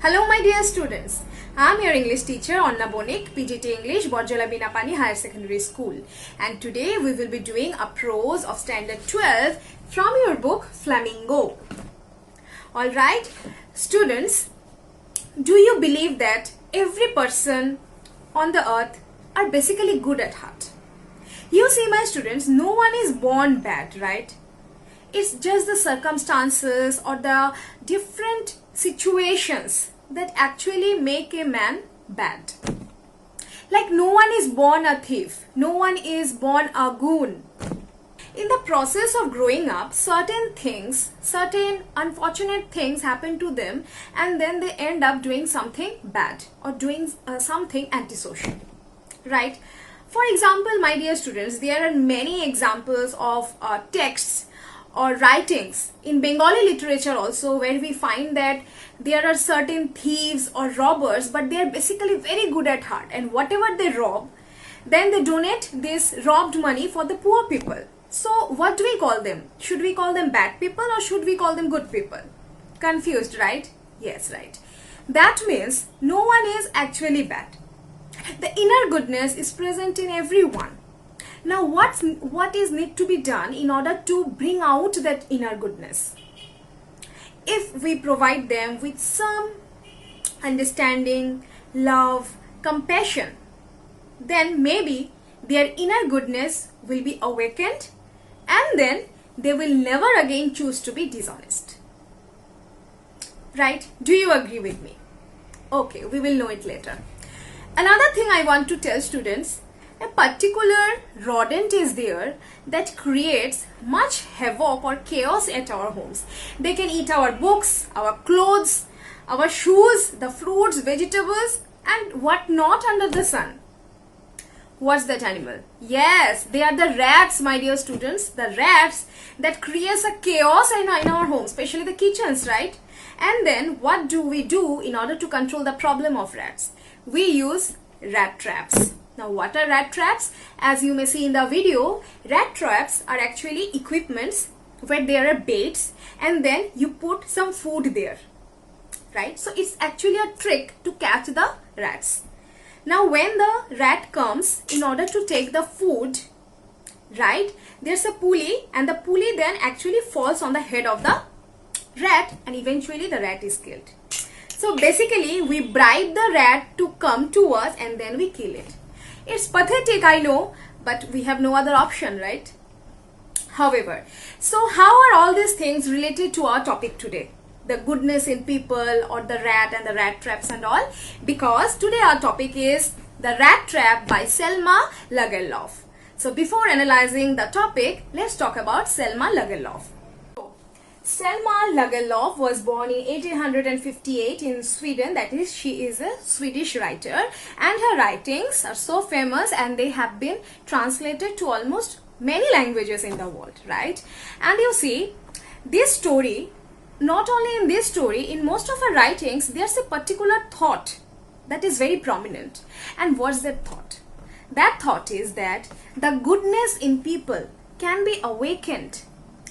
Hello my dear students, I am your English teacher Banik, PGT English, Barjala Binapani Higher Secondary School, and today we will be doing a prose of standard 12 from your book Flamingo. Alright, students, do you believe that every person on the earth are basically good at heart? You see my students, no one is born bad, right? It's just the circumstances or the different situations that actually make a man bad. Like no one is born a thief, no one is born a goon. In the process of growing up, certain unfortunate things happen to them, and then they end up doing something bad or doing something antisocial, right? For example, my dear students, there are many examples of texts or writings in Bengali literature also, where we find that there are certain thieves or robbers, but they are basically very good at heart, and whatever they rob, then they donate this robbed money for the poor people. So what do we call them? Should we call them bad people or should we call them good people? Confused, right? Yes, right. That means no one is actually bad. The inner goodness is present in everyone. Now what is need to be done in order to bring out that inner goodness? If we provide them with some understanding, love, compassion, then maybe their inner goodness will be awakened, and then they will never again choose to be dishonest. Right? Do you agree with me? Okay, we will know it later. Another thing I want to tell students, a particular rodent is there that creates much havoc or chaos at our homes. They can eat our books, our clothes, our shoes, the fruits, vegetables, and what not under the sun. What's that animal? Yes, they are the rats, my dear students. The rats that creates a chaos in our homes, especially the kitchens, right? And then what do we do in order to control the problem of rats? We use rat traps. Now what are rat traps? As you may see in the video, rat traps are actually equipments where there are baits and then you put some food there, right? So it's actually a trick to catch the rats. Now when the rat comes in order to take the food, right, there's a pulley, and the pulley then actually falls on the head of the rat, and eventually the rat is killed. So basically we bribe the rat to come to us and then we kill it. It's pathetic, I know, but we have no other option, right? However, so how are all these things related to our topic today? The goodness in people, or the rat and the rat traps and all? Because today our topic is The Rat Trap by Selma Lagerlof. So before analyzing the topic, let's talk about Selma Lagerlof. Selma Lagerlof was born in 1858 in Sweden. That is, she is a Swedish writer, and her writings are so famous and they have been translated to almost many languages in the world, right? And you see, this story, not only in this story, in most of her writings, there's a particular thought that is very prominent. And what's that thought? That thought is that the goodness in people can be awakened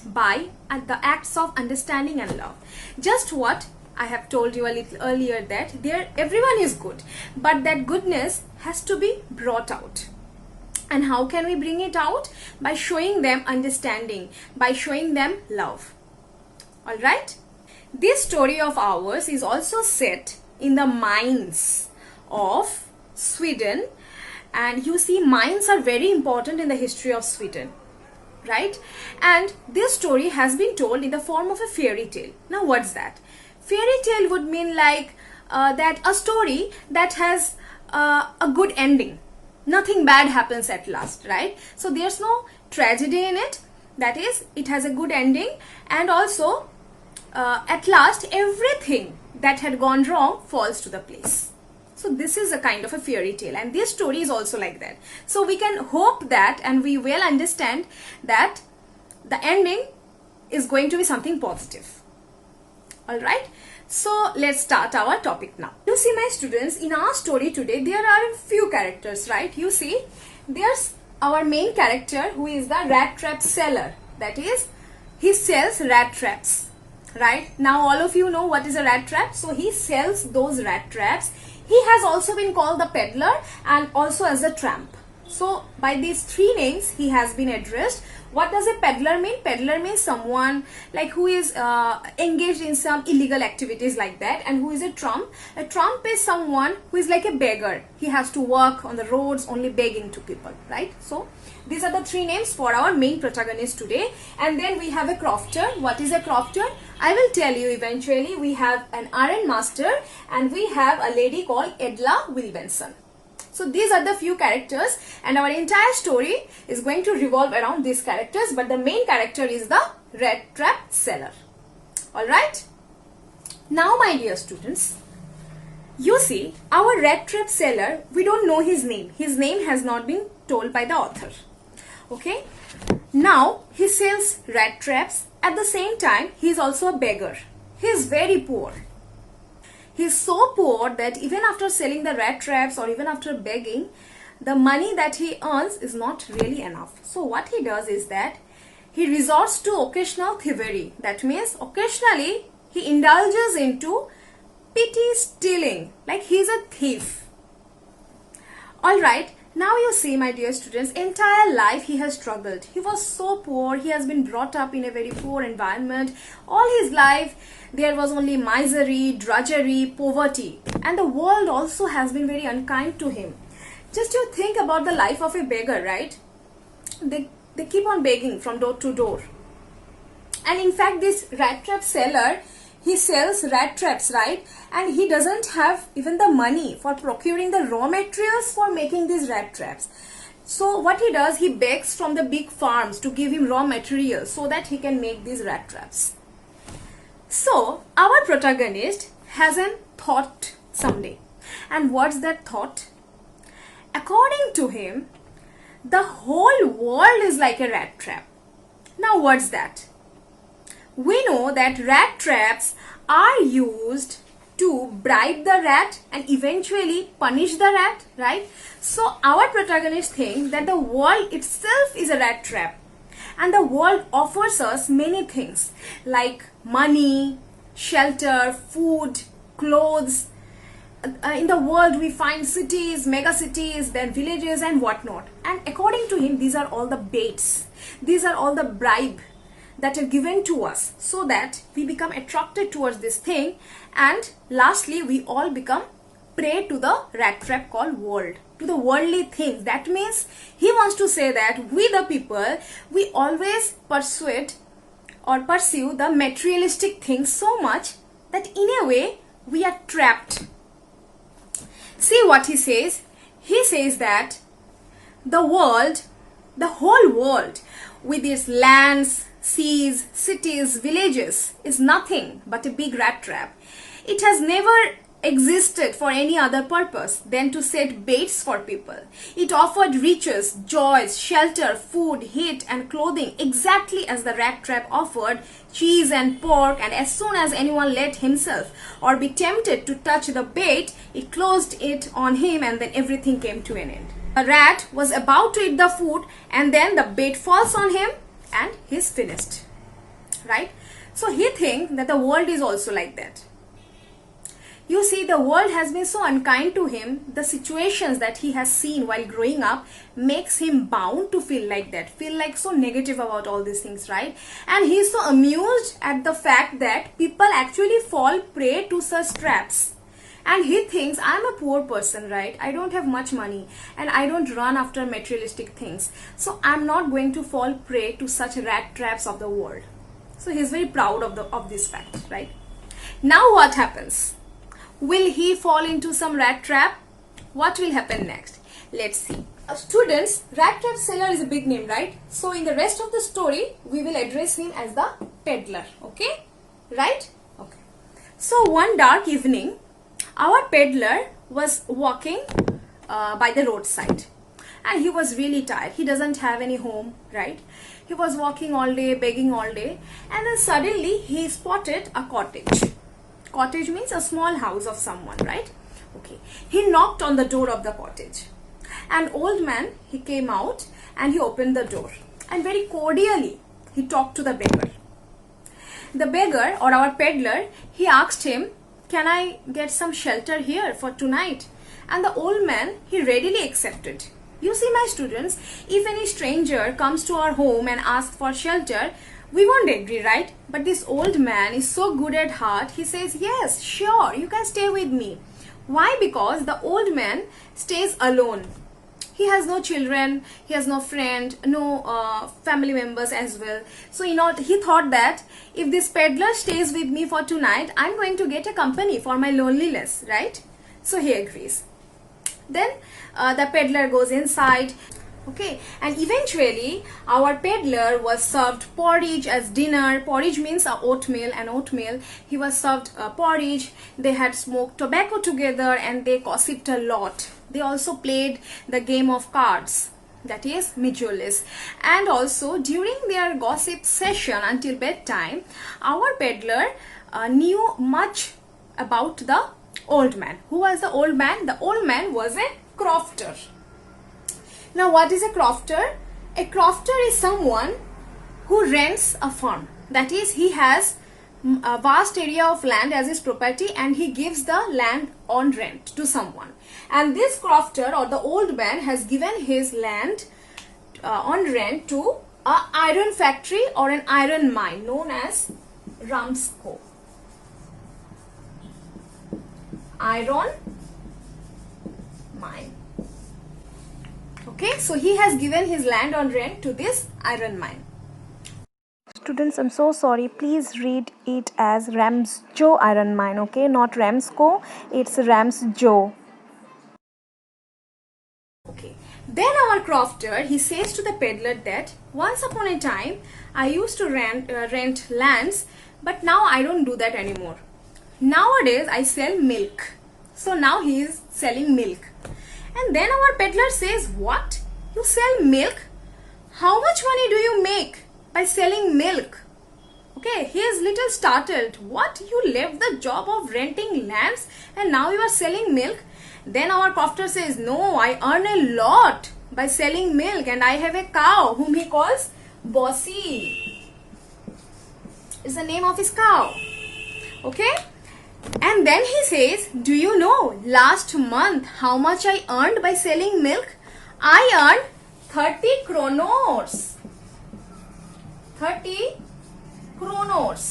by the acts of understanding and love. Just what I have told you a little earlier, that everyone is good, but that goodness has to be brought out. And how can we bring it out? By showing them understanding, by showing them love. Alright? This story of ours is also set in the mines of Sweden, and you see, mines are very important in the history of Sweden, right? And this story has been told in the form of a fairy tale. Now what's that? Fairy tale would mean like that a story that has a good ending. Nothing bad happens at last, right? So there's no tragedy in it. That is, it has a good ending, and also at last everything that had gone wrong falls to the place. So this is a kind of a fairy tale, and this story is also like that. So we can hope that, and we will understand that the ending is going to be something positive. Alright, so let's start our topic now. You see, my students, in our story today there are a few characters, right? You see, there's our main character who is the rat trap seller. That is, he sells rat traps. right? Now all of you know what is a rat trap. So he sells those rat traps. He has also been called the peddler and also as a tramp. So by these three names he has been addressed. What does a peddler mean? Peddler means someone like who is engaged in some illegal activities like that. And who is a trump? A trump is someone who is like a beggar. He has to work on the roads only begging to people, right? So these are the three names for our main protagonist today. And then we have a crofter. What is a crofter? I will tell you eventually. We have an iron master and we have a lady called Edla Wilbenson. So these are the few characters and our entire story is going to revolve around these characters, but the main character is the rat trap seller. Alright? Now my dear students, you see our rat trap seller, we don't know his name. His name has not been told by the author. Okay? Now he sells rat traps. At the same time he is also a beggar. He is very poor. He is so poor that even after selling the rat traps or even after begging, the money that he earns is not really enough. So what he does is that he resorts to occasional thievery. That means occasionally he indulges into petty stealing, like he is a thief. Alright, now you see my dear students, entire life he has struggled. He was so poor, he has been brought up in a very poor environment. All his life there was only misery, drudgery, poverty, and the world also has been very unkind to him. Just you think about the life of a beggar, right? They keep on begging from door to door. And in fact this rat trap seller, he sells rat traps, right? And he doesn't have even the money for procuring the raw materials for making these rat traps. So what he does, he begs from the big farms to give him raw materials so that he can make these rat traps. So our protagonist has a thought someday. And what's that thought? According to him, the whole world is like a rat trap. Now what's that? We know that rat traps are used to bribe the rat and eventually punish the rat, right? So our protagonist thinks that the world itself is a rat trap. And the world offers us many things like money, shelter, food, clothes. In the world we find cities, mega cities, then villages and whatnot. And according to him, these are all the baits. These are all the bribe that are given to us so that we become attracted towards this thing, and lastly we all become prey to the rat trap called world, to the worldly things. That means he wants to say that we the people, we always pursue the materialistic things so much that in a way we are trapped. See what he says. He says that the world, the whole world with its lands, seas, cities, villages is nothing but a big rat trap. It has never existed for any other purpose than to set baits for people. It offered riches, joys, shelter, food, heat and clothing exactly as the rat trap offered cheese and pork, and as soon as anyone let himself or be tempted to touch the bait, it closed it on him and then everything came to an end. A rat was about to eat the food and then the bait falls on him and he's finished, right? So he thinks that the world is also like that. You see, the world has been so unkind to him. The situations that he has seen while growing up makes him bound to feel like that, feel like so negative about all these things, right? And he is so amused at the fact that people actually fall prey to such traps. And he thinks, I'm a poor person, right? I don't have much money and I don't run after materialistic things. So I'm not going to fall prey to such rat traps of the world. So he's very proud of this fact, right? Now what happens? Will he fall into some rat trap? What will happen next? Let's see. Students, rat trap seller is a big name, right? So in the rest of the story, we will address him as the peddler, okay? Right? Okay. So one dark evening, our peddler was walking by the roadside and he was really tired. He doesn't have any home, right? He was walking all day, begging all day, and then suddenly he spotted a cottage. Cottage means a small house of someone, right? Okay. He knocked on the door of the cottage. An old man, he came out and he opened the door. And very cordially, he talked to the beggar. the beggar or our peddler, he asked him, "Can I get some shelter here for tonight?" And the old man, he readily accepted. You see, my students, if any stranger comes to our home and asks for shelter, we won't agree, right? But this old man is so good at heart, he says, "Yes, sure, you can stay with me." Why? Because the old man stays alone. He has no children, he has no friend, no family members as well. So he thought that if this peddler stays with me for tonight, I'm going to get a company for my loneliness, right? So he agrees. Then the peddler goes inside. Okay, and eventually our peddler was served porridge as dinner. Porridge means oatmeal, and oatmeal. He was served porridge. They had smoked tobacco together and they gossiped a lot. They also played the game of cards, that is Mijolis. And also during their gossip session until bedtime, our peddler knew much about the old man. Who was the old man? The old man was a crofter. Now, what is a crofter? A crofter is someone who rents a farm. That is, he has a vast area of land as his property and he gives the land on rent to someone. And this crofter or the old man has given his land on rent to an iron factory or an iron mine known as Ramsco. Iron mine. Okay, so he has given his land on rent to this iron mine. Students, I'm so sorry. Please read it as Ramsjo Iron Mine, okay? Not Ramsco, it's Ramsjo. Okay, then our crofter, he says to the peddler that once upon a time I used to rent lands, but now I don't do that anymore. Nowadays I sell milk. So now he is selling milk. And then our peddler says, "What? You sell milk? How much money do you make by selling milk?" Okay, he is little startled. What? You left the job of renting lands and now you are selling milk? Then our crofter says, "No, I earn a lot by selling milk and I have a cow whom he calls Bossy." Is the name of his cow. Okay? And then he says, "Do you know last month how much I earned by selling milk? I earned 30 kronos. 30 kronos.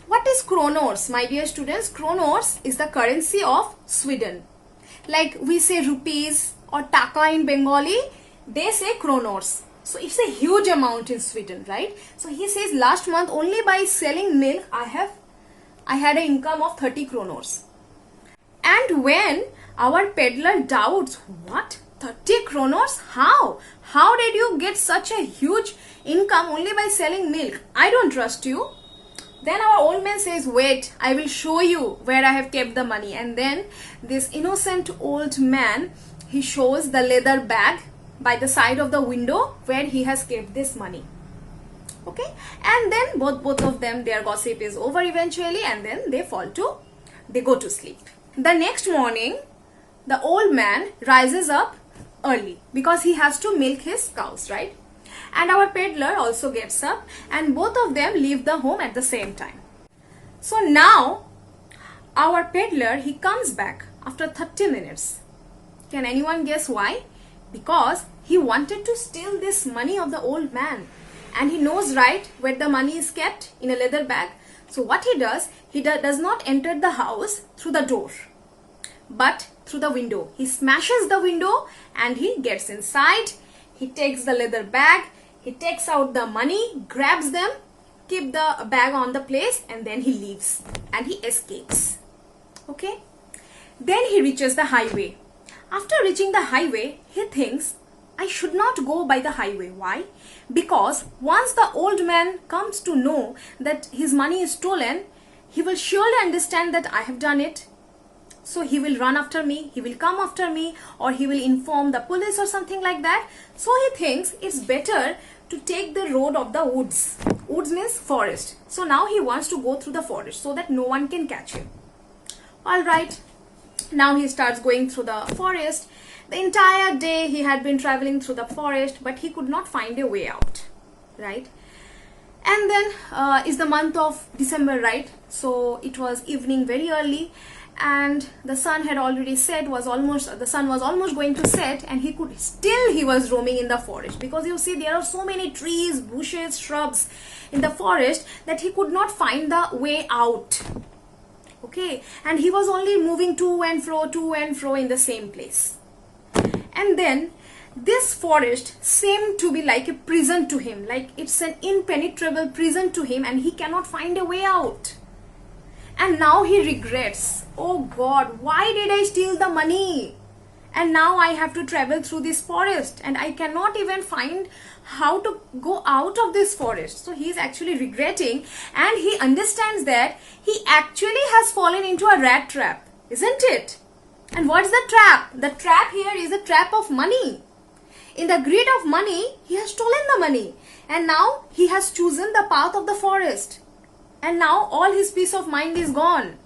What is kronos, my dear students? Kronos is the currency of Sweden. Like we say rupees or taka in Bengali, they say kronos. So it's a huge amount in Sweden, right? So he says last month only by selling milk I had an income of 30 kronos. And when our peddler doubts, "What? 30 kronos? How? How did you get such a huge income only by selling milk? I don't trust you." Then our old man says, "Wait, I will show you where I have kept the money." And then this innocent old man, he shows the leather bag by the side of the window where he has kept this money. Okay, and then both of them, their gossip is over eventually, and then they go to sleep. The next morning, the old man rises up early because he has to milk his cows, right? And our peddler also gets up and both of them leave the home at the same time. So now our peddler, he comes back after 30 minutes. Can anyone guess why? Because he wanted to steal this money of the old man. And he knows, right, where the money is kept, in a leather bag. So what he does not enter the house through the door, but through the window. He smashes the window and he gets inside. He takes the leather bag, he takes out the money, grabs them, keep the bag on the place, and then he leaves and he escapes. Okay? Then he reaches the highway. After reaching the highway, he thinks, "I should not go by the highway." Why? Because once the old man comes to know that his money is stolen, he will surely understand that I have done it. So he will run after me, he will come after me, or he will inform the police or something like that. So he thinks it's better to take the road of the woods. Woods means forest. So now he wants to go through the forest so that no one can catch him. Alright, now he starts going through the forest. The entire day he had been traveling through the forest, but he could not find a way out, right? And then is the month of December, right? So it was evening very early, and the sun had already set, the sun was almost going to set, and he was roaming in the forest, because you see there are so many trees, bushes, shrubs in the forest that he could not find the way out. Okay, and he was only moving to and fro in the same place. And then this forest seemed to be like a prison to him, like it's an impenetrable prison to him, and he cannot find a way out. And now he regrets, oh God, why did I steal the money? And now I have to travel through this forest, and I cannot even find how to go out of this forest. So he is actually regretting, and he understands that he actually has fallen into a rat trap, isn't it? And what's the trap? The trap here is a trap of money. In the greed of money, he has stolen the money, and now he has chosen the path of the forest, and now all his peace of mind is gone.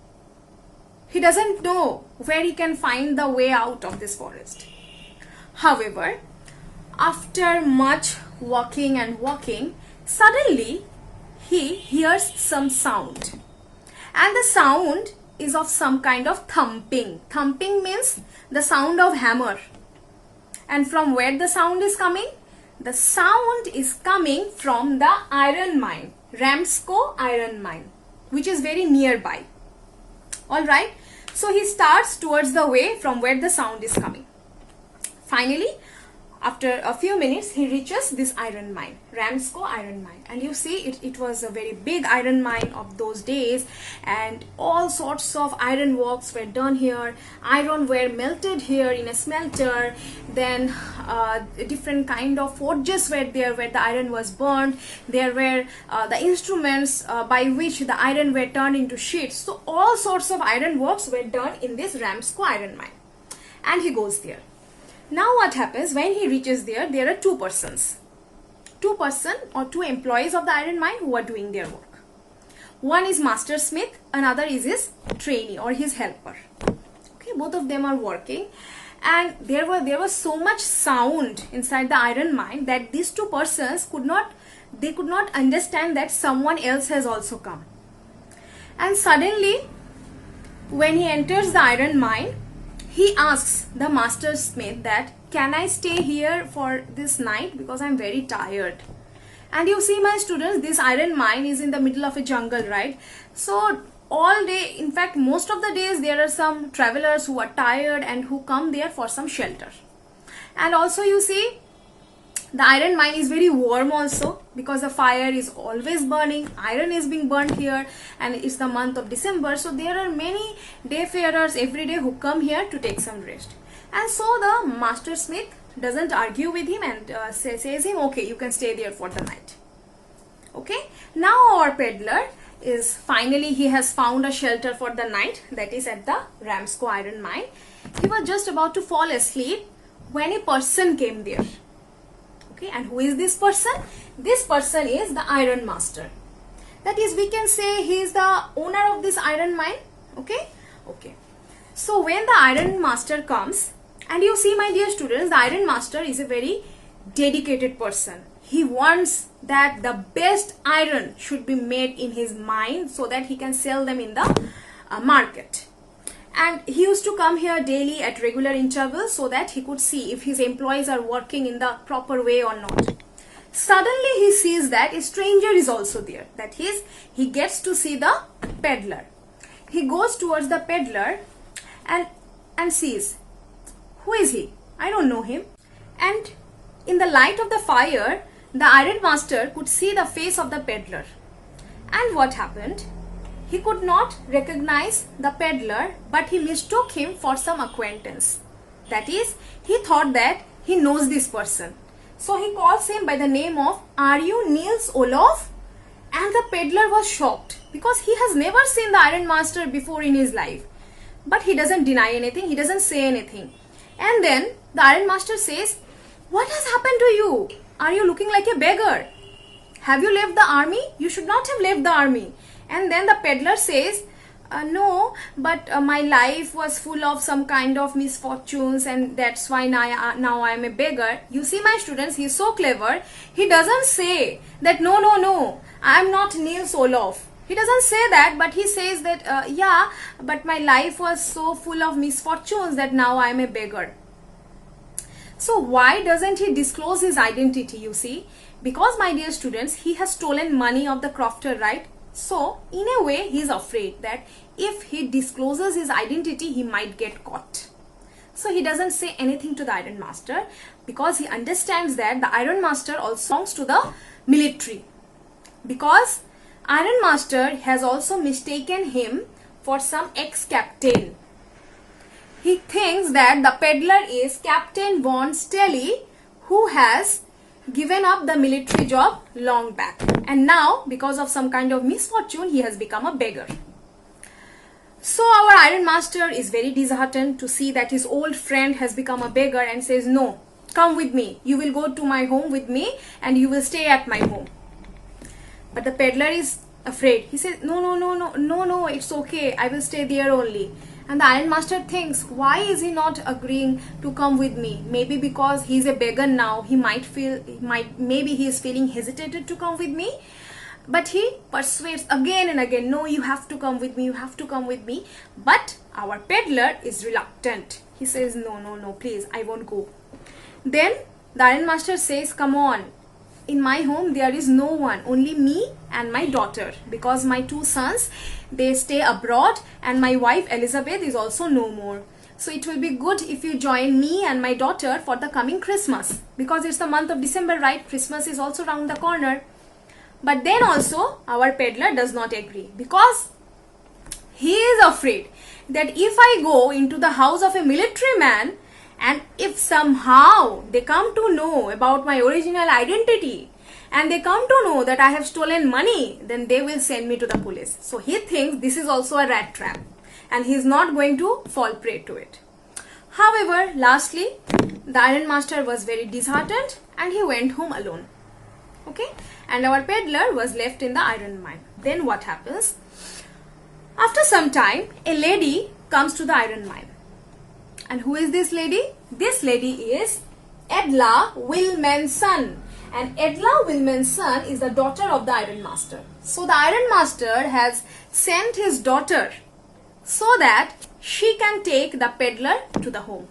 He doesn't know where he can find the way out of this forest. However, after much walking and walking, suddenly he hears some sound, and the sound is of some kind of thumping. Thumping means the sound of hammer. And from where the sound is coming? The sound is coming from the iron mine, Ramsco iron mine, which is very nearby. Alright, so he starts towards the way from where the sound is coming. Finally, after a few minutes, he reaches this iron mine, Ramsco iron mine. And you see, it was a very big iron mine of those days, and all sorts of iron works were done here. Iron were melted here in a smelter. Then different kind of forges were there where the iron was burned. There were the instruments by which the iron were turned into sheets. So all sorts of iron works were done in this Ramsco iron mine. And he goes there. Now what happens when he reaches there? There are two persons. Two employees of the iron mine who are doing their work. One is master smith, another is his trainee or his helper. Okay, both of them are working, and there was so much sound inside the iron mine that these two persons could not understand that someone else has also come. And suddenly, when he enters the iron mine, he asks the master smith that, can I stay here for this night, because I'm very tired. And you see, my students, this iron mine is in the middle of a jungle, right? So all day, in fact most of the days, there are some travelers who are tired and who come there for some shelter. And also you see, the iron mine is very warm also, because the fire is always burning. Iron is being burnt here, and it's the month of December, so there are many dayfarers every day who come here to take some rest. And so the master smith doesn't argue with him and says him, okay, you can stay there for the night. Okay, now our peddler is finally, he has found a shelter for the night, that is at the Ramsco iron mine. He was just about to fall asleep when a person came there. Okay, and who is this person? This person is the iron master. That is, we can say he is the owner of this iron mine. Okay. So when the iron master comes, and you see, my dear students, the iron master is a very dedicated person. He wants that the best iron should be made in his mine so that he can sell them in the market. And he used to come here daily at regular intervals so that he could see if his employees are working in the proper way or not. Suddenly he sees that a stranger is also there. That is, he gets to see the peddler. He goes towards the peddler and sees, who is he? I don't know him. And in the light of the fire, the iron master could see the face of the peddler. And what happened? He could not recognize the peddler, but he mistook him for some acquaintance. That is, he thought that he knows this person. So he calls him by the name of, are you Niels Olof? And the peddler was shocked, because he has never seen the iron master before in his life. But he doesn't deny anything, he doesn't say anything. And then the iron master says, what has happened to you? Are you looking like a beggar? Have you left the army? You should not have left the army. And then the peddler says, No, but my life was full of some kind of misfortunes, and that's why now I am a beggar. You see, my students, he's so clever. He doesn't say that no, I'm not Niels Olof. He doesn't say that, but he says that yeah, but my life was so full of misfortunes that now I am a beggar. So why doesn't he disclose his identity, you see? Because, my dear students, he has stolen money of the crofter, right? So, in a way, he is afraid that if he discloses his identity, he might get caught. So, he doesn't say anything to the iron master because he understands that the iron master also belongs to the military. Because iron master has also mistaken him for some ex-captain. He thinks that the peddler is Captain von Stelly, who has given up the military job long back, and now because of some kind of misfortune he has become a beggar. So our iron master is very disheartened to see that his old friend has become a beggar and says, no, come with me, you will go to my home with me and you will stay at my home. But the peddler is afraid. He says, no, it's okay, I will stay there only. And the iron master thinks, why is he not agreeing to come with me? Maybe because he's a beggar now, maybe he is feeling hesitated to come with me. But he persuades again and again, no, you have to come with me, you have to come with me. But our peddler is reluctant. He says, no, please, I won't go. Then the iron master says, come on. In my home there is no one, only me and my daughter, because my two sons, they stay abroad and my wife Elizabeth is also no more. So it will be good if you join me and my daughter for the coming Christmas, because it's the month of December, right? Christmas is also around the corner. But then also our peddler does not agree, because he is afraid that if I go into the house of a military man, and if somehow they come to know about my original identity and they come to know that I have stolen money, then they will send me to the police. So he thinks this is also a rat trap and he is not going to fall prey to it. However, lastly, the iron master was very disheartened and he went home alone. Okay, and our peddler was left in the iron mine. Then what happens? After some time, a lady comes to the iron mine. And who is this lady? This lady is Edla Wilmanson. And Edla Wilmanson is the daughter of the iron master. So the iron master has sent his daughter so that she can take the peddler to the home.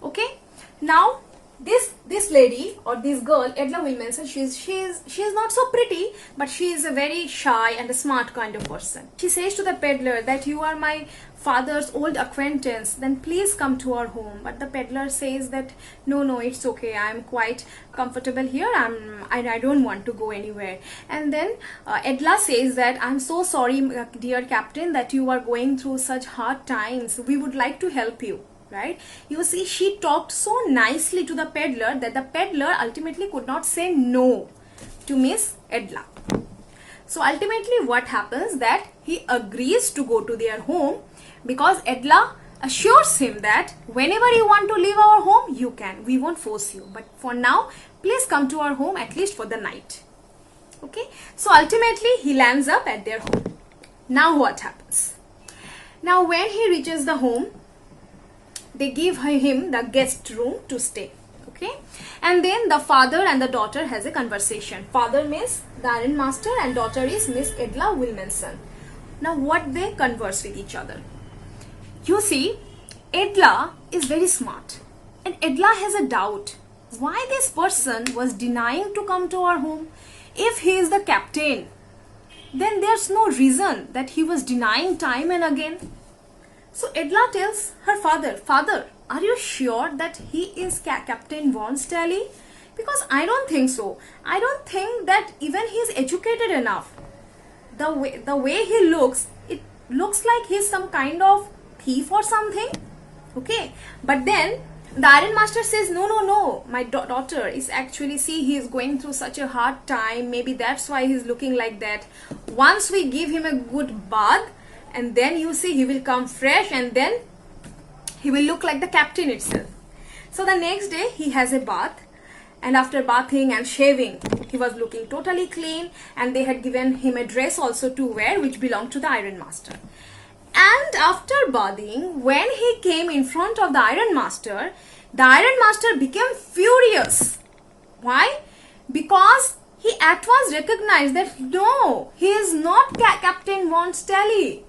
Okay. Now this lady or this girl, Edla Wilmanson, she is not so pretty, but she is a very shy and a smart kind of person. She says to the peddler that you are my father's old acquaintance, then please come to our home. But the peddler says that no, it's okay, I am quite comfortable here, I don't want to go anywhere. And then Edla says that I'm so sorry, dear captain, that you are going through such hard times, we would like to help you. Right? You see, she talked so nicely to the peddler that the peddler ultimately could not say no to Miss Edla. So ultimately what happens, that he agrees to go to their home, because Edla assures him that whenever you want to leave our home, you can. We won't force you. But for now, please come to our home at least for the night. Okay? So ultimately he lands up at their home. Now what happens? Now when he reaches the home, they give him the guest room to stay. Okay, and then the father and the daughter has a conversation. Father means the iron master and daughter is Miss Edla Wilmanson. Now what they converse with each other? You see, Edla is very smart and Edla has a doubt why this person was denying to come to our home. If he is the captain, then there's no reason that he was denying time and again. So Edla tells her father, Father, are you sure that he is Captain von Stelly? Because I don't think so. I don't think that even he is educated enough. The way he looks, it looks like he's some kind of thief or something. Okay, but then the iron master says, no, my daughter is actually, see, he is going through such a hard time. Maybe that's why he's looking like that. Once we give him a good bath, and then you see he will come fresh and then he will look like the captain itself. So the next day he has a bath and after bathing and shaving, he was looking totally clean, and they had given him a dress also to wear which belonged to the iron master. And after bathing, when he came in front of the iron master became furious. Why? Because he at once recognized that no, he is not Captain Von Stelly.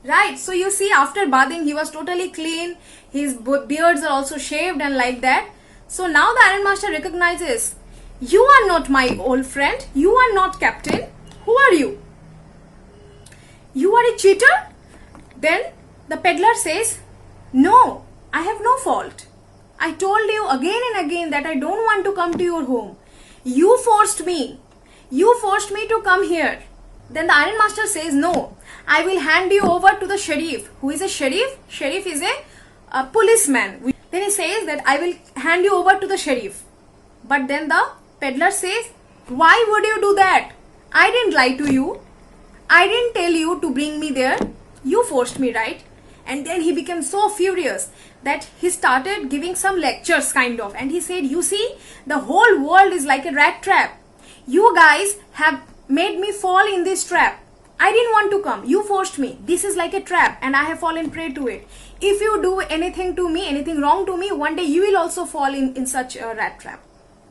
Right? So you see, after bathing, he was totally clean. His beards are also shaved and like that. So now the iron master recognizes, you are not my old friend. You are not captain. Who are you? You are a cheater? Then the peddler says, no, I have no fault. I told you again and again that I don't want to come to your home. You forced me. You forced me to come here. Then the iron master says, no, I will hand you over to the sheriff. Who is a sheriff? Sheriff is a policeman. Then he says that I will hand you over to the sheriff. But then the peddler says, why would you do that? I didn't lie to you. I didn't tell you to bring me there. You forced me, right? And then he became so furious that he started giving some lectures kind of. And he said, you see, the whole world is like a rat trap. You guys have made me fall in this trap. I didn't want to come. You forced me. This is like a trap and I have fallen prey to it. If you do anything to me, anything wrong to me, one day you will also fall in such a rat trap.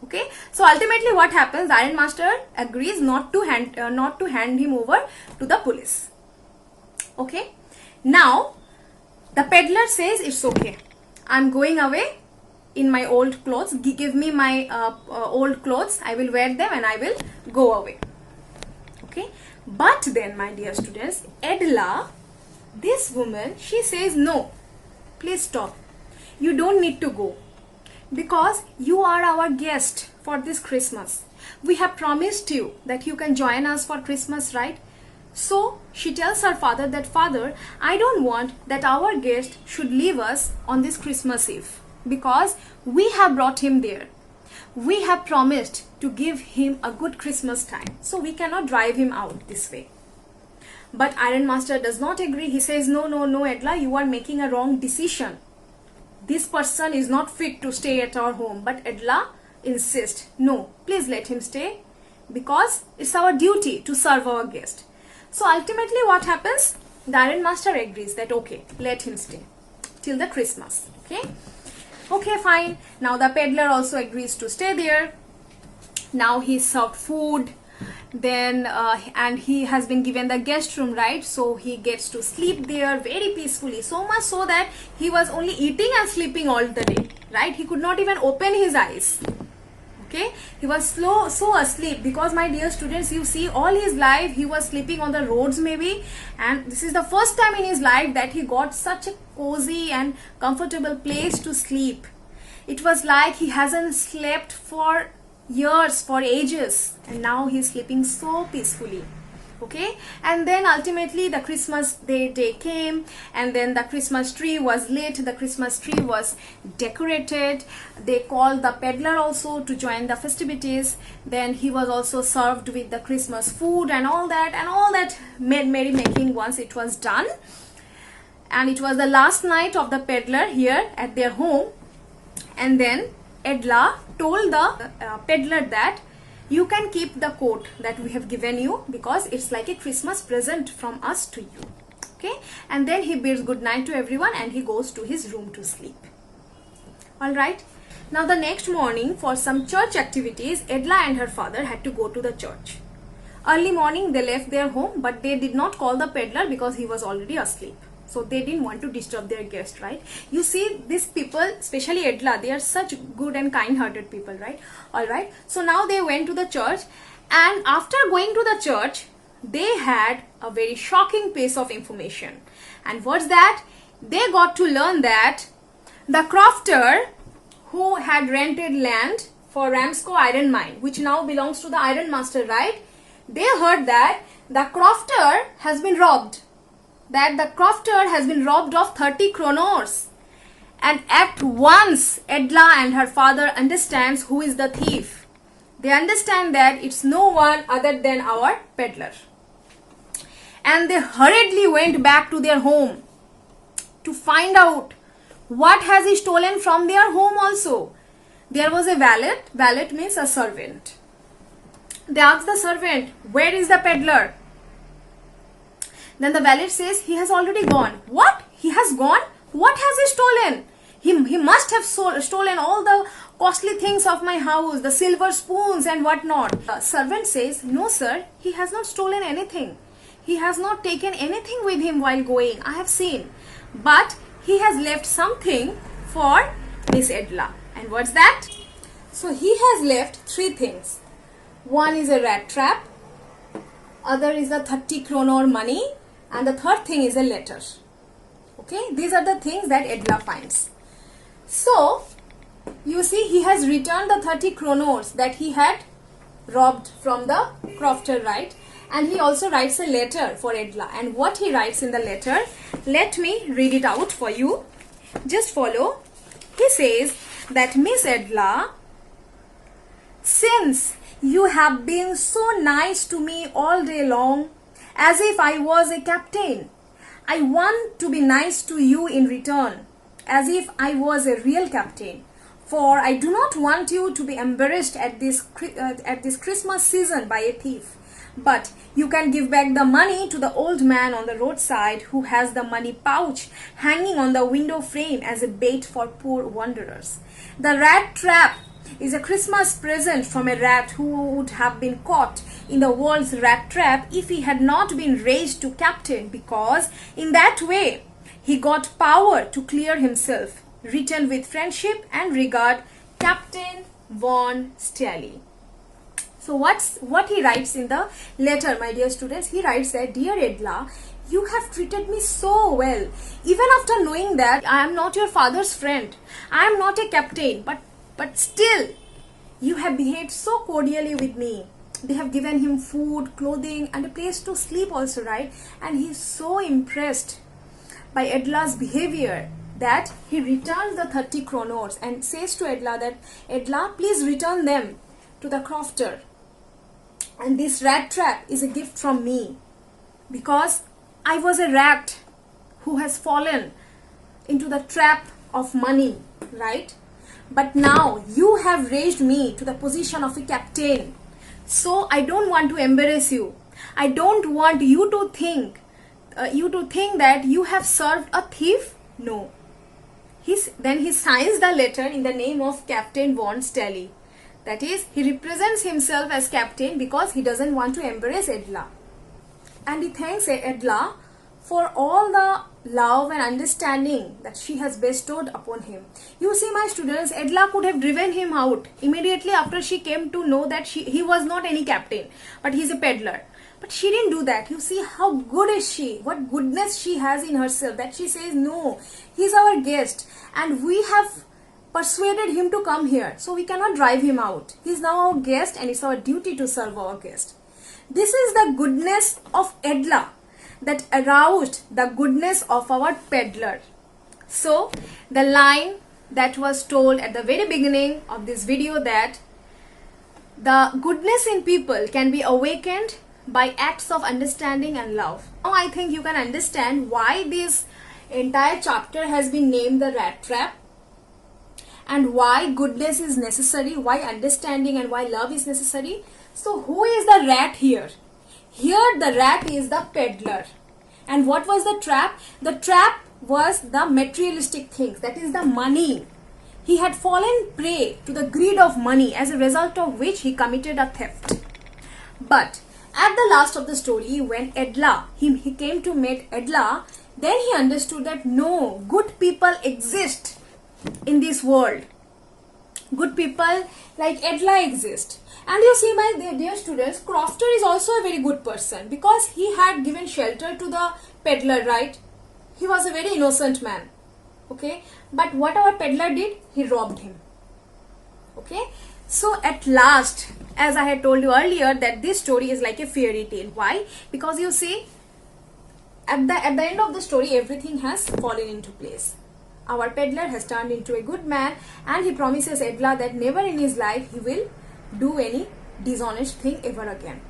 Okay. So ultimately what happens, the iron master agrees not to hand him over to the police. Okay. Now the peddler says, it's okay. I'm going away in my old clothes. Give me my old clothes. I will wear them and I will go away. Okay. But then, my dear students, Edla, this woman, she says, no, please stop. You don't need to go because you are our guest for this Christmas. We have promised you that you can join us for Christmas, right? So she tells her father that, Father, I don't want that our guest should leave us on this Christmas Eve because we have brought him there. We have promised to give him a good Christmas time. So we cannot drive him out this way. But Iron Master does not agree. He says, no, Edla, you are making a wrong decision. This person is not fit to stay at our home. But Edla insists, no, please let him stay because it's our duty to serve our guest. So ultimately what happens? The Iron Master agrees that, okay, let him stay till the Christmas. Okay. Okay, fine. Now the peddler also agrees to stay there. Now he served food. Then and he has been given the guest room, right? So he gets to sleep there very peacefully. So much so that he was only eating and sleeping all the day, right? He could not even open his eyes. Okay, he was so asleep because, my dear students, you see, all his life he was sleeping on the roads maybe, and this is the first time in his life that he got such a cozy and comfortable place to sleep. It was like he hasn't slept for years, for ages, and now he's sleeping so peacefully. Okay, and then ultimately the Christmas day came, and then the Christmas tree was lit, the Christmas tree was decorated. They called the peddler also to join the festivities. Then he was also served with the Christmas food and all that merrymaking once it was done. And it was the last night of the peddler here at their home. And then Edla told the peddler that you can keep the coat that we have given you because it's like a Christmas present from us to you. Okay, and then he bids good night to everyone and he goes to his room to sleep. All right. Now the next morning, for some church activities, Edla and her father had to go to the church. Early morning they left their home, but they did not call the peddler because he was already asleep. So they didn't want to disturb their guest, right? You see, these people, especially Edla, they are such good and kind-hearted people, right? All right. So now they went to the church, and after going to the church, they had a very shocking piece of information. And what's that? They got to learn that the crofter who had rented land for Ramsco iron mine, which now belongs to the Iron Master, right? They heard that the crofter has been robbed. That the crofter has been robbed of 30 kronors. And at once, Edla and her father understands who is the thief. They understand that it's no one other than our peddler. And they hurriedly went back to their home to find out what has he stolen from their home also. there was a valet. Valet means a servant. They asked the servant, where is the peddler? Then the valet says, he has already gone. What? He has gone? What has he stolen? He must have stolen all the costly things of my house, the silver spoons and whatnot. The servant says, no sir, he has not stolen anything. He has not taken anything with him while going. I have seen. But he has left something for Miss Edla. And what's that? So he has left 3 things. One is a rat trap, other is the 30 kronor money, and the third thing is a letter. Okay, these are the things that Edla finds. So you see, he has returned the 30 kronors that he had robbed from the crofter, right? And he also writes a letter for Edla. And what he writes in the letter, let me read it out for you. Just follow. He says that Miss Edla, since you have been so nice to me all day long, as if I was a captain, I want to be nice to you in return, as if I was a real captain. For I do not want you to be embarrassed at this Christmas season by a thief. But you can give back the money to the old man on the roadside who has the money pouch hanging on the window frame as a bait for poor wanderers. The rat trap is a Christmas present from a rat who would have been caught in the world's rat trap if he had not been raised to captain, because in that way he got power to clear himself. Written with friendship and regard, Captain von Staley. So what he writes in the letter, my dear students? He writes that, dear Edla, you have treated me so well. Even after knowing that I am not your father's friend, I am not a captain, but still you have behaved so cordially with me. They have given him food, clothing and a place to sleep also, right? And he is so impressed by Edla's behavior that he returns the 30 kronors and says to Edla that, Edla, please return them to the crofter. And this rat trap is a gift from me, because I was a rat who has fallen into the trap of money, right? But now you have raised me to the position of a captain. So I don't want to embarrass you. I don't want you to think that you have served a thief. No. Then he signs the letter in the name of Captain von Staley. That is, he represents himself as captain because he doesn't want to embarrass Edla. And he thanks Edla for all the love and understanding that she has bestowed upon him. You see, my students, Edla could have driven him out immediately after she came to know that he was not any captain, but he's a peddler. But she didn't do that. You see how good is she, what goodness she has in herself, that she says, no, he's our guest and we have persuaded him to come here, so we cannot drive him out. He's now our guest and it's our duty to serve our guest. This is the goodness of Edla that aroused the goodness of our peddler. So the line that was told at the very beginning of this video, that the goodness in people can be awakened by acts of understanding and love. Now I think you can understand why this entire chapter has been named the rat trap, and why goodness is necessary, why understanding and why love is necessary. So who is the rat here? Here the rat is the peddler. And what was the trap? The trap was the materialistic things, that is the money. He had fallen prey to the greed of money, as a result of which he committed a theft. But at the last of the story, when Edla, he came to meet Edla, then he understood that no, good people exist in this world. Good people like Edla exist. And you see, my dear students, crofter is also a very good person, because he had given shelter to the peddler, right? He was a very innocent man. Okay, but what our peddler did, he robbed him. Okay, so at last, as I had told you earlier, that this story is like a fairy tale. Why? Because you see, at the end of the story, everything has fallen into place. Our peddler has turned into a good man, and he promises Edla that never in his life he will do any dishonest thing ever again.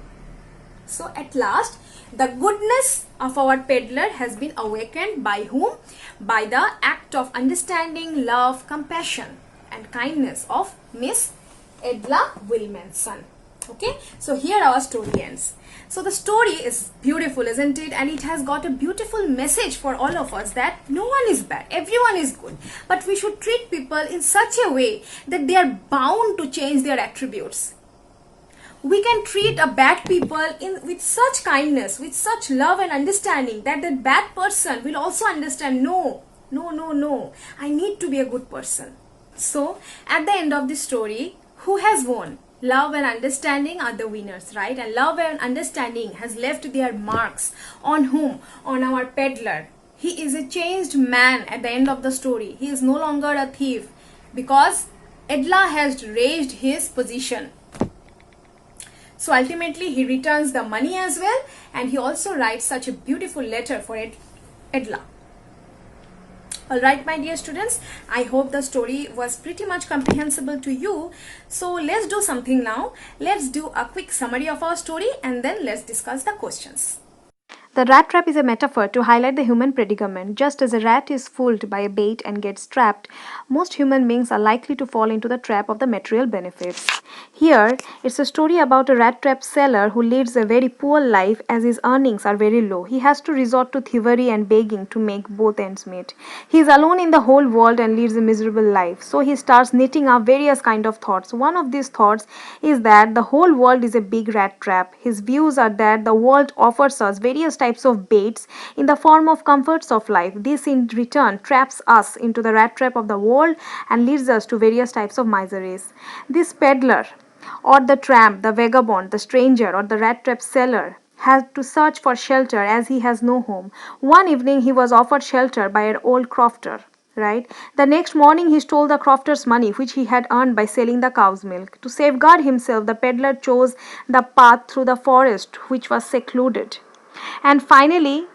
So at last, the goodness of our peddler has been awakened by whom? By the act of understanding, love, compassion. and kindness of Miss Edla Wilmanson. Okay, so here our story ends. So the story is beautiful, isn't it? And it has got a beautiful message for all of us that no one is bad, everyone is good. But we should treat people in such a way that they are bound to change their attributes. We can treat a bad people with such kindness, with such love and understanding that that bad person will also understand, no, I need to be a good person. So at the end of the story, who has won? Love and understanding are the winners, right? And love and understanding has left their marks on whom? On our peddler. He is a changed man at the end of the story. He is no longer a thief because Edla has raised his position. So ultimately he returns the money as well, and he also writes such a beautiful letter for Edla. Alright, my dear students, I hope the story was pretty much comprehensible to you. So let's do something now. Let's do a quick summary of our story and then let's discuss the questions. The rat trap is a metaphor to highlight the human predicament. Just as a rat is fooled by a bait and gets trapped, most human beings are likely to fall into the trap of the material benefits. Here, it's a story about a rat trap seller who leads a very poor life as his earnings are very low. He has to resort to thievery and begging to make both ends meet. He is alone in the whole world and leads a miserable life. So he starts knitting up various kind of thoughts. One of these thoughts is that the whole world is a big rat trap. His views are that the world offers us various types of baits in the form of comforts of life. This in return traps us into the rat trap of the world and leads us to various types of miseries. This peddler or the tramp, the vagabond, the stranger or the rat trap seller had to search for shelter as he has no home. One evening he was offered shelter by an old crofter. Right? The next morning he stole the crofter's money which he had earned by selling the cow's milk. To safeguard himself, the peddler chose the path through the forest which was secluded. And finally,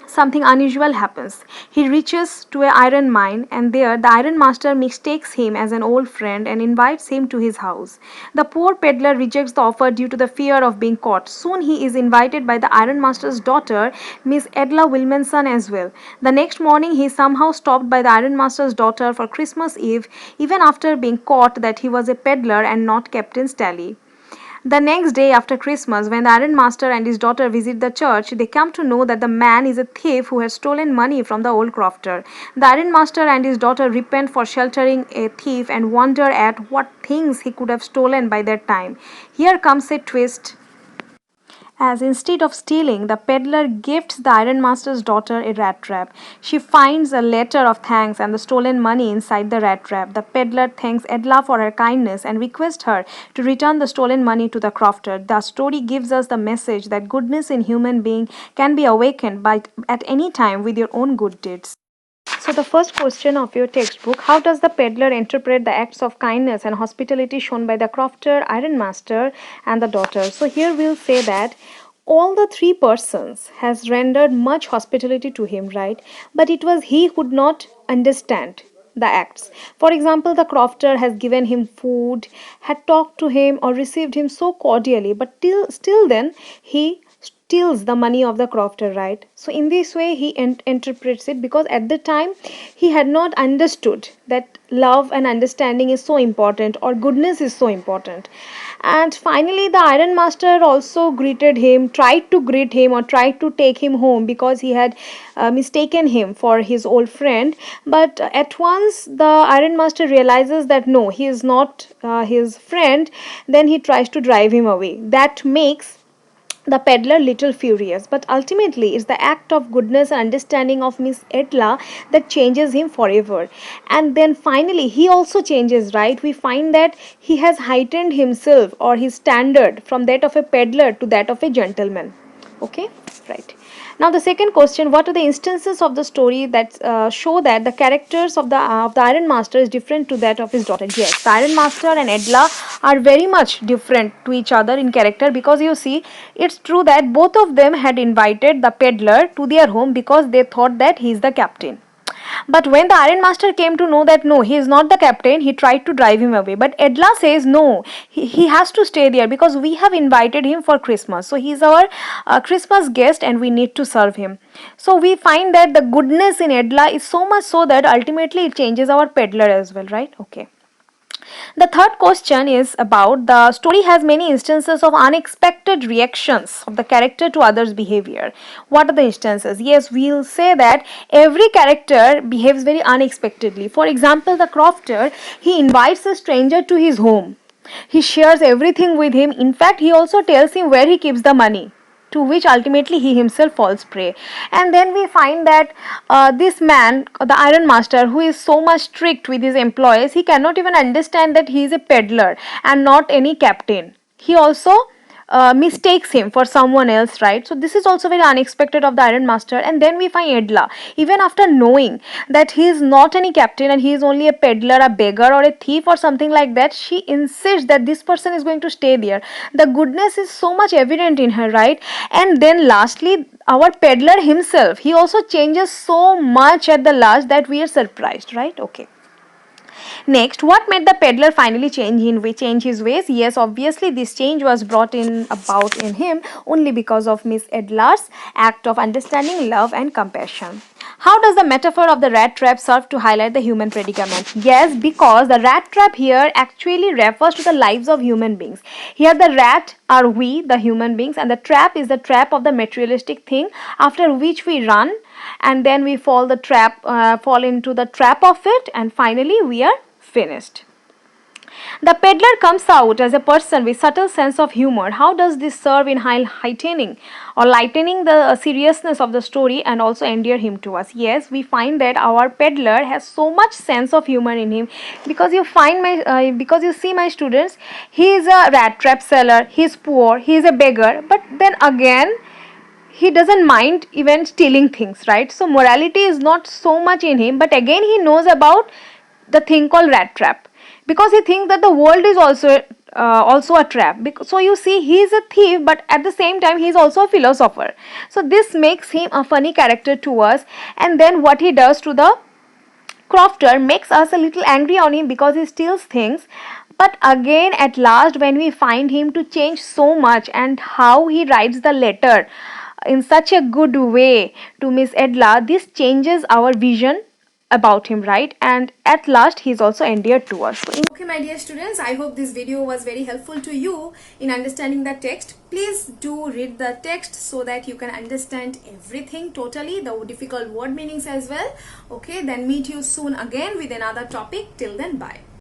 something unusual happens. He reaches to an iron mine, and there the iron master mistakes him as an old friend and invites him to his house. The poor peddler rejects the offer due to the fear of being caught. Soon he is invited by the iron master's daughter, Miss Edla Wilmanson, as well. The next morning he is somehow stopped by the iron master's daughter for Christmas Eve, even after being caught that he was a peddler and not Captain Stally. The next day after Christmas, when the iron master and his daughter visit the church, they come to know that the man is a thief who has stolen money from the old crofter. The iron master and his daughter repent for sheltering a thief and wonder at what things he could have stolen by that time. Here comes a twist, as instead of stealing, the peddler gifts the ironmaster's daughter a rat trap. She finds a letter of thanks and the stolen money inside the rat trap. The peddler thanks Edla for her kindness and requests her to return the stolen money to the crofter. The story gives us the message that goodness in human being can be awakened by at any time with your own good deeds. So the first question of your textbook, how does the peddler interpret the acts of kindness and hospitality shown by the crofter, iron master and the daughter? So here we'll say that all the three persons has rendered much hospitality to him, right? But it was he who could not understand the acts. For example, the crofter has given him food, had talked to him or received him so cordially, but still then he steals the money of the crofter, right? So in this way he interprets it, because at the time he had not understood that love and understanding is so important or goodness is so important. And finally the iron master also greeted him, tried to greet him or tried to take him home because he had mistaken him for his old friend. But at once the iron master realizes that no, he is not his friend. Then he tries to drive him away. That makes the peddler little furious, but ultimately it's the act of goodness and understanding of Miss Edla that changes him forever. And then finally he also changes, right? We find that he has heightened himself or his standard from that of a peddler to that of a gentleman. Okay, right. Now the second question, what are the instances of the story that show that the characters of the Iron Master is different to that of his daughter? Yes, the Iron Master and Edla are very much different to each other in character, because you see, it's true that both of them had invited the peddler to their home because they thought that he is the captain. But when the ironmaster came to know that no, he is not the captain, he tried to drive him away. But Edla says no, he has to stay there because we have invited him for Christmas. So he is our Christmas guest and we need to serve him. So we find that the goodness in Edla is so much so that ultimately it changes our peddler as well, right? Okay. The third question is about the story has many instances of unexpected reactions of the character to others' behavior. What are the instances? Yes, we'll say that every character behaves very unexpectedly. For example, the crofter, he invites a stranger to his home. He shares everything with him. In fact, he also tells him where he keeps the money, to which ultimately he himself falls prey. And then we find that this man, the iron master, who is so much strict with his employees, he cannot even understand that he is a peddler and not any captain. He also mistakes him for someone else, right? So this is also very unexpected of the iron master. And then we find Edla, even after knowing that he is not any captain and he is only a peddler, a beggar or a thief or something like that, she insists that this person is going to stay there. The goodness is so much evident in her, right? And then lastly, our peddler himself, he also changes so much at the last that we are surprised, right? Okay. Next, what made the peddler finally change his ways? Yes, obviously this change was brought in about in him only because of Miss Edlar's act of understanding, love and compassion. How does the metaphor of the rat trap serve to highlight the human predicament? Yes, because the rat trap here actually refers to the lives of human beings. Here the rat are we, the human beings, and the trap is the trap of the materialistic thing after which we run, and then we fall into the trap of it, and finally we are finished. The peddler comes out as a person with subtle sense of humor. How does this serve in heightening or lightening the seriousness of the story and also endear him to us? Yes, we find that our peddler has so much sense of humor in him because because you see my students, he is a rat trap seller, he is poor, he is a beggar, but then again he doesn't mind even stealing things, right? So morality is not so much in him, but again he knows about the thing called rat trap because he thinks that the world is also a trap. So you see, he is a thief, but at the same time he is also a philosopher. So this makes him a funny character to us. And then what he does to the crofter makes us a little angry on him because he steals things. But again, at last, when we find him to change so much and how he writes the letter in such a good way to Miss Edla, this changes our vision about him, right? And at last he is also endeared to us. Okay, my dear students, I hope this video was very helpful to you in understanding the text. Please do read the text so that you can understand everything totally, the difficult word meanings as well. Okay, then meet you soon again with another topic. Till then, bye.